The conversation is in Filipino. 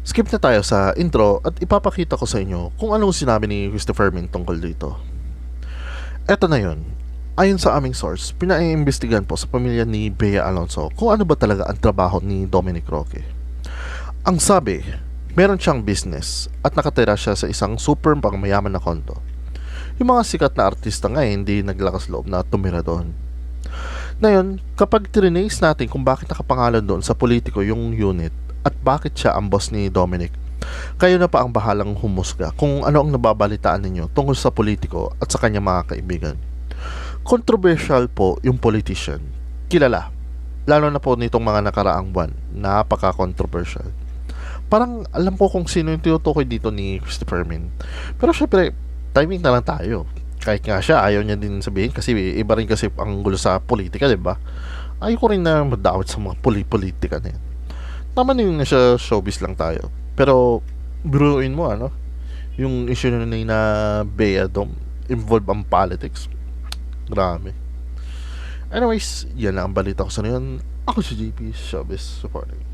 Skip na tayo sa intro at ipapakita ko sa inyo kung anong sinabi ni Christopher Min tungkol dito. Eto na yon. Ayon sa aming source, pinaiimbestigan po sa pamilya ni Bea Alonso kung ano ba talaga ang trabaho ni Dominic Roque. Ang sabi, meron siyang business at nakatira siya sa isang super pangmayaman na kondo. Yung mga sikat na artista nga hindi naglakas loob na tumira doon. Ngayon, kapag trinase natin kung bakit nakapangalan doon sa politiko yung unit at bakit siya ang boss ni Dominic, kayo na pa ang bahalang humusga kung ano ang nababalitaan ninyo tungkol sa politiko at sa kanyang mga kaibigan. Controversial po yung politician. Kilala. Lalo na po nitong mga nakaraang buwan. Napaka-controversial. Parang alam ko kung sino yung tinutukoy dito ni Christopher Min. Pero syempre, timing na lang tayo. Kahit nga siya, ayaw niya din sabihin kasi iba rin kasi ang gulo sa politika, di ba? Ayaw ko rin na madawat sa mga politika na yan. Tama na yung nasa showbiz lang tayo. Pero, biruin mo, ano? Yung issue na Bea Dom, involved ang politics. Grabe. Anyways, yan lang ang balita ko sa ngayon. Ako si JP, Showbiz Supporting.